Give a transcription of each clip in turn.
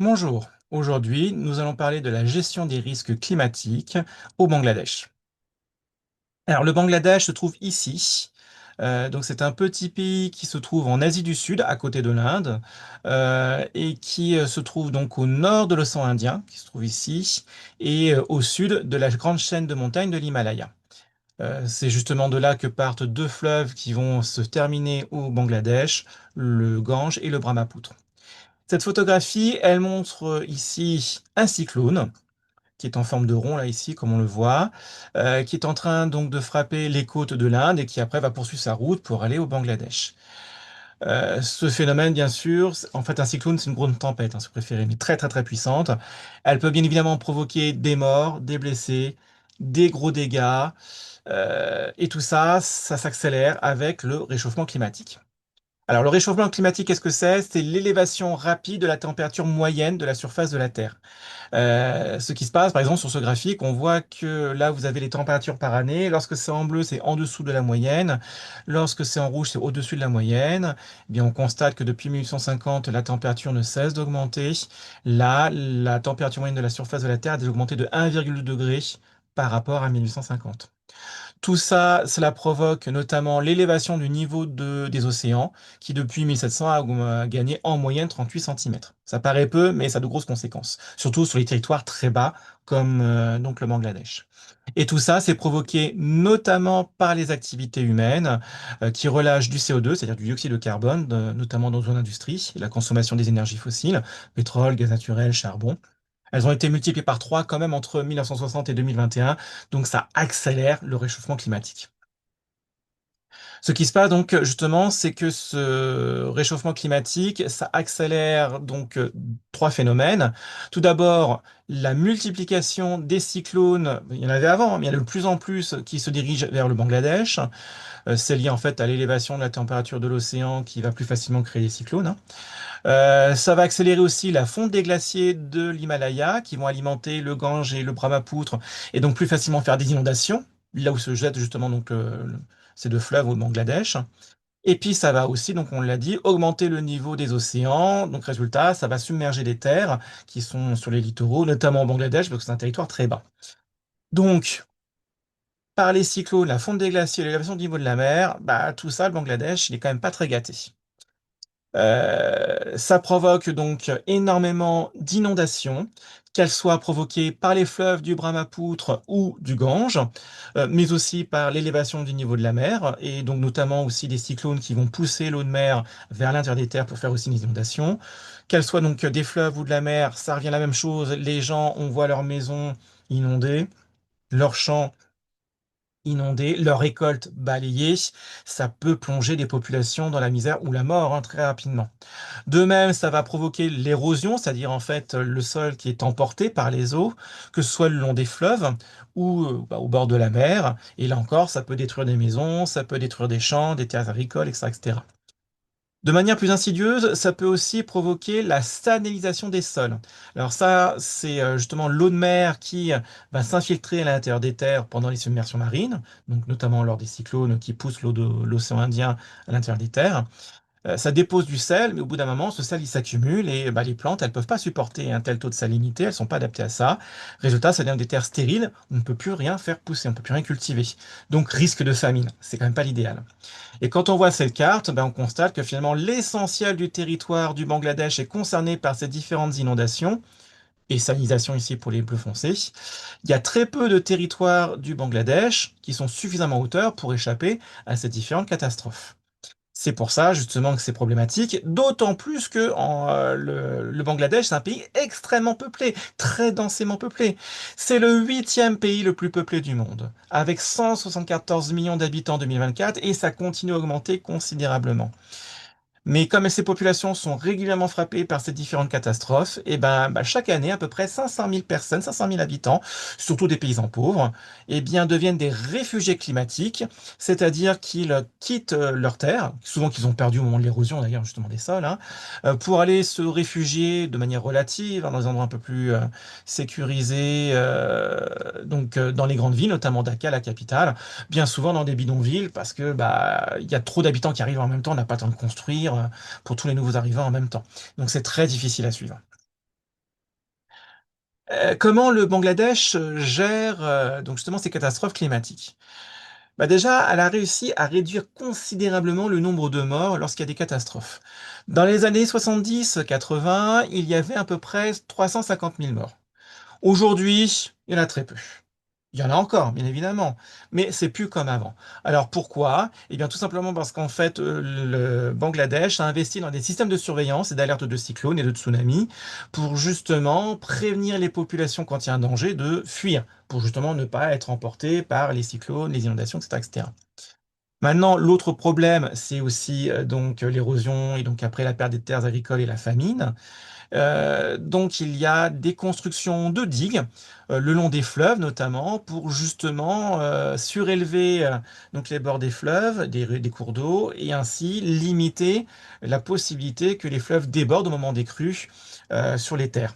Bonjour, aujourd'hui nous allons parler de la gestion des risques climatiques au Bangladesh. Alors le Bangladesh se trouve ici. Donc c'est un petit pays qui se trouve en Asie du Sud, à côté de l'Inde, et qui se trouve donc au nord de l'océan Indien, qui se trouve ici, et au sud de la grande chaîne de montagnes de l'Himalaya. C'est justement de là que partent deux fleuves qui vont se terminer au Bangladesh, le Gange et le Brahmaputra. Cette photographie, elle montre ici un cyclone qui est en forme de rond là ici, comme on le voit, qui est en train donc de frapper les côtes de l'Inde et qui après va poursuivre sa route pour aller au Bangladesh. Ce phénomène, bien sûr, en fait un cyclone, c'est une grande tempête, hein, si vous préférez, mais très très très puissante. Elle peut bien évidemment provoquer des morts, des blessés, des gros dégâts, et tout ça, ça s'accélère avec le réchauffement climatique. Alors, le réchauffement climatique, qu'est-ce que c'est? C'est l'élévation rapide de la température moyenne de la surface de la Terre. Ce qui se passe, par exemple, sur ce graphique, on voit que là, vous avez les températures par année. Lorsque c'est en bleu, c'est en dessous de la moyenne. Lorsque c'est en rouge, c'est au-dessus de la moyenne. Eh bien, on constate que depuis 1850, la température ne cesse d'augmenter. Là, la température moyenne de la surface de la Terre a déjà augmenté de 1,2 degré par rapport à 1850. Tout ça, cela provoque notamment l'élévation du niveau des océans, qui depuis 1700 a gagné en moyenne 38 centimètres. Ça paraît peu, mais ça a de grosses conséquences, surtout sur les territoires très bas, comme donc le Bangladesh. Et tout ça, c'est provoqué notamment par les activités humaines qui relâchent du CO2, c'est-à-dire du dioxyde de carbone, notamment dans une industrie, la consommation des énergies fossiles, pétrole, gaz naturel, charbon. Elles ont été multipliées par 3 quand même entre 1960 et 2021, donc ça accélère le réchauffement climatique. Ce qui se passe donc justement, c'est que ce réchauffement climatique, ça accélère donc trois phénomènes. Tout d'abord, la multiplication des cyclones, il y en avait avant, mais il y en a de plus en plus qui se dirigent vers le Bangladesh. C'est lié en fait à l'élévation de la température de l'océan qui va plus facilement créer des cyclones, hein. Ça va accélérer aussi la fonte des glaciers de l'Himalaya qui vont alimenter le Gange et le Brahmaputra et donc plus facilement faire des inondations, là où se jettent justement donc ces deux fleuves au Bangladesh. Et puis ça va aussi, donc on l'a dit, augmenter le niveau des océans. Donc résultat, ça va submerger des terres qui sont sur les littoraux, notamment au Bangladesh, parce que c'est un territoire très bas. Donc, par les cyclones, la fonte des glaciers, l'élévation du niveau de la mer, bah, tout ça, le Bangladesh, il est quand même pas très gâté. Ça provoque donc énormément d'inondations, qu'elles soient provoquées par les fleuves du Brahmaputra ou du Gange, mais aussi par l'élévation du niveau de la mer, et donc notamment aussi des cyclones qui vont pousser l'eau de mer vers l'intérieur des terres pour faire aussi des inondations. Qu'elles soient donc des fleuves ou de la mer, ça revient à la même chose. Les gens, on voit leurs maisons inondées, leurs champs inondés, leurs récoltes balayées. Ça peut plonger des populations dans la misère ou la mort, hein, très rapidement. De même, ça va provoquer l'érosion, c'est-à-dire en fait le sol qui est emporté par les eaux, que ce soit le long des fleuves ou au bord de la mer. Et là encore, ça peut détruire des maisons, ça peut détruire des champs, des terres agricoles, etc., etc. De manière plus insidieuse, ça peut aussi provoquer la stalinisation des sols. Alors ça, c'est justement l'eau de mer qui va s'infiltrer à l'intérieur des terres pendant les submersions marines, donc notamment lors des cyclones qui poussent l'eau de l'océan Indien à l'intérieur des terres. Ça dépose du sel, mais au bout d'un moment, ce sel il s'accumule et bah, les plantes, elles peuvent pas supporter un tel taux de salinité, elles sont pas adaptées à ça. Résultat, ça devient des terres stériles, on ne peut plus rien faire pousser, on ne peut plus rien cultiver. Donc risque de famine, c'est quand même pas l'idéal. Et quand on voit cette carte, ben, on constate que finalement l'essentiel du territoire du Bangladesh est concerné par ces différentes inondations et salinisation ici pour les bleus foncés. Il y a très peu de territoires du Bangladesh qui sont suffisamment en hauteur pour échapper à ces différentes catastrophes. C'est pour ça justement que c'est problématique, d'autant plus que le Bangladesh, c'est un pays extrêmement peuplé, très densément peuplé. C'est le huitième pays le plus peuplé du monde, avec 174 millions d'habitants en 2024, et ça continue à augmenter considérablement. Mais comme ces populations sont régulièrement frappées par ces différentes catastrophes, et ben, chaque année, à peu près 500 000 personnes, 500 000 habitants, surtout des paysans pauvres, eh bien, deviennent des réfugiés climatiques, c'est-à-dire qu'ils quittent leurs terres, souvent qu'ils ont perdu au moment de l'érosion d'ailleurs, justement des sols, hein, pour aller se réfugier de manière relative hein, dans des endroits un peu plus sécurisés, dans les grandes villes, notamment Dhaka, la capitale, bien souvent dans des bidonvilles parce que bah il y a trop d'habitants qui arrivent en même temps, on n'a pas le temps de construire pour tous les nouveaux arrivants en même temps. Donc c'est très difficile à suivre. Comment le Bangladesh gère donc justement ces catastrophes climatiques? Bah déjà, elle a réussi à réduire considérablement le nombre de morts lorsqu'il y a des catastrophes. Dans les années 70-80, il y avait à peu près 350 000 morts. Aujourd'hui, il y en a très peu. Il y en a encore, bien évidemment, mais c'est plus comme avant. Alors pourquoi? Eh bien, tout simplement parce qu'en fait, le Bangladesh a investi dans des systèmes de surveillance et d'alerte de cyclones et de tsunamis pour justement prévenir les populations quand il y a un danger de fuir, pour justement ne pas être emportées par les cyclones, les inondations, etc., etc. Maintenant, l'autre problème, c'est aussi donc l'érosion et donc après la perte des terres agricoles et la famine. Donc il y a des constructions de digues le long des fleuves notamment pour justement surélever donc les bords des fleuves, des cours d'eau et ainsi limiter la possibilité que les fleuves débordent au moment des crues sur les terres.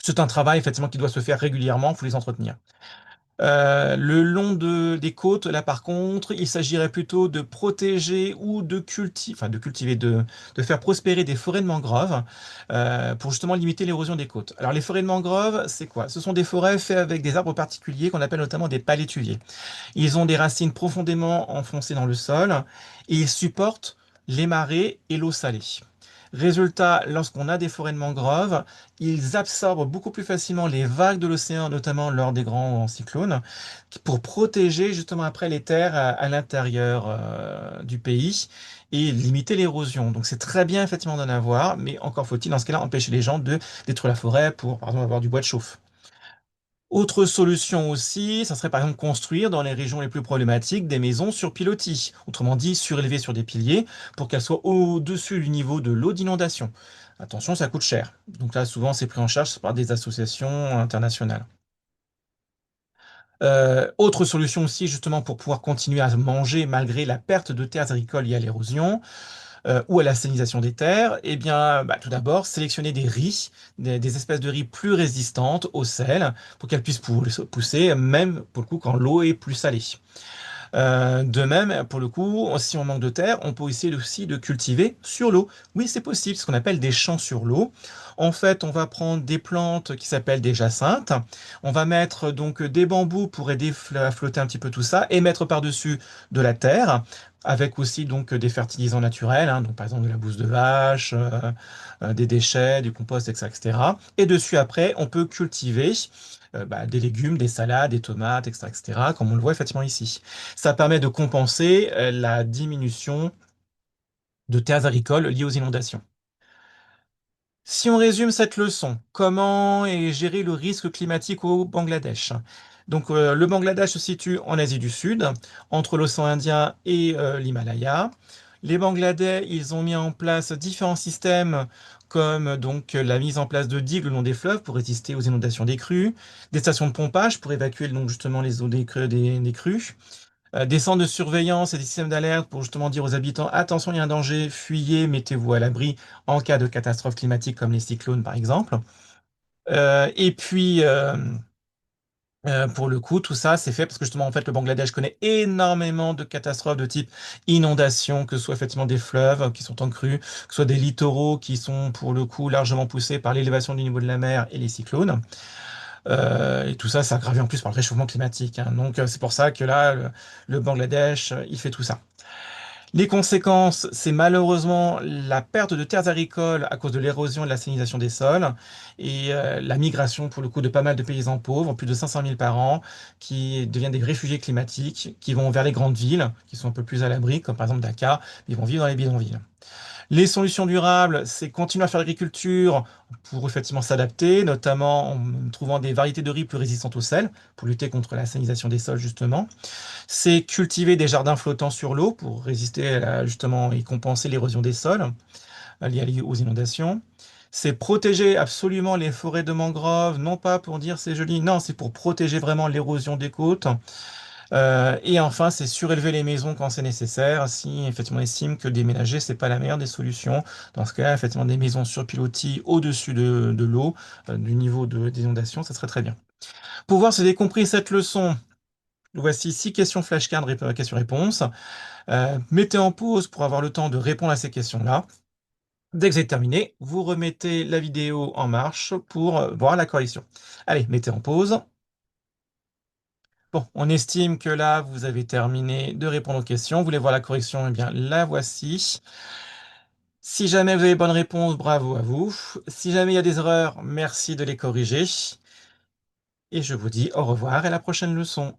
C'est un travail effectivement qui doit se faire régulièrement, il faut les entretenir. Le long des côtes, là par contre, il s'agirait plutôt de protéger ou de cultiver, de faire prospérer des forêts de mangroves pour justement limiter l'érosion des côtes. Alors les forêts de mangroves, c'est quoi? Ce sont des forêts faites avec des arbres particuliers qu'on appelle notamment des palétuviers. Ils ont des racines profondément enfoncées dans le sol et ils supportent les marées et l'eau salée. Résultat, lorsqu'on a des forêts de mangroves, ils absorbent beaucoup plus facilement les vagues de l'océan, notamment lors des grands cyclones, pour protéger justement après les terres à l'intérieur du pays et limiter l'érosion. Donc c'est très bien effectivement d'en avoir, mais encore faut-il dans ce cas-là empêcher les gens de détruire la forêt pour par exemple avoir du bois de chauffe. Autre solution aussi, ça serait par exemple construire dans les régions les plus problématiques des maisons sur pilotis, autrement dit surélevées sur des piliers pour qu'elles soient au-dessus du niveau de l'eau d'inondation. Attention, ça coûte cher. Donc là, souvent, c'est pris en charge par des associations internationales. Autre solution aussi, justement, pour pouvoir continuer à manger malgré la perte de terres agricoles liée à l'érosion, ou à la salinisation des terres, eh bien, bah, tout d'abord, sélectionner des riz, des espèces de riz plus résistantes au sel, pour qu'elles puissent pousser, même pour le coup quand l'eau est plus salée. De même, pour le coup, si on manque de terre, on peut essayer aussi de cultiver sur l'eau. Oui, c'est possible, ce qu'on appelle des champs sur l'eau. En fait, on va prendre des plantes qui s'appellent des jacinthes. On va mettre donc des bambous pour aider à flotter un petit peu tout ça et mettre par-dessus de la terre. Avec aussi donc des fertilisants naturels, hein, donc par exemple de la bouse de vache, des déchets, du compost, etc., etc. Et dessus après, on peut cultiver bah, des légumes, des salades, des tomates, etc., etc., comme on le voit effectivement ici. Ça permet de compenser la diminution de terres agricoles liées aux inondations. Si on résume cette leçon, comment est géré le risque climatique au Bangladesh? Donc, le Bangladesh se situe en Asie du Sud, entre l'océan Indien et l'Himalaya. Les Bangladais, ils ont mis en place différents systèmes comme donc la mise en place de digues le long des fleuves pour résister aux inondations des crues, des stations de pompage pour évacuer donc justement les eaux des crues, des centres de surveillance et des systèmes d'alerte pour justement dire aux habitants, attention, il y a un danger, fuyez, mettez-vous à l'abri en cas de catastrophe climatique comme les cyclones par exemple. Et puis, pour le coup, tout ça, c'est fait parce que justement, en fait, le Bangladesh connaît énormément de catastrophes de type inondation, que ce soit effectivement des fleuves qui sont en crue, que ce soit des littoraux qui sont pour le coup largement poussés par l'élévation du niveau de la mer et les cyclones. Et tout ça, c'est aggravé en plus par le réchauffement climatique, hein. Donc, c'est pour ça que là, le Bangladesh, il fait tout ça. Les conséquences, c'est malheureusement la perte de terres agricoles à cause de l'érosion et de la salinisation des sols et la migration, pour le coup, de pas mal de paysans pauvres, plus de 500 000 par an, qui deviennent des réfugiés climatiques, qui vont vers les grandes villes, qui sont un peu plus à l'abri, comme par exemple Dakar, ils vont vivre dans les bidonvilles. Les solutions durables, c'est continuer à faire l'agriculture pour effectivement s'adapter, notamment en trouvant des variétés de riz plus résistantes au sel, pour lutter contre la salinisation des sols, justement. C'est cultiver des jardins flottants sur l'eau pour résister justement et compenser l'érosion des sols liée aux inondations. C'est protéger absolument les forêts de mangroves, non pas pour dire c'est joli, non, c'est pour protéger vraiment l'érosion des côtes. Et enfin, c'est surélever les maisons quand c'est nécessaire, si effectivement on estime que déménager, c'est pas la meilleure des solutions. Dans ce cas-là, effectivement, des maisons sur pilotis au-dessus de l'eau, du niveau d'inondation, ça serait très bien. Pour voir si vous avez compris cette leçon, voici 6 questions flashcards, questions-réponses. Mettez en pause pour avoir le temps de répondre à ces questions-là. Dès que vous êtes terminé, vous remettez la vidéo en marche pour voir la correction. Allez, mettez en pause. Bon, on estime que là, vous avez terminé de répondre aux questions. Vous voulez voir la correction? Eh bien, la voici. Si jamais vous avez bonne réponse, bravo à vous. Si jamais il y a des erreurs, merci de les corriger. Et je vous dis au revoir et à la prochaine leçon.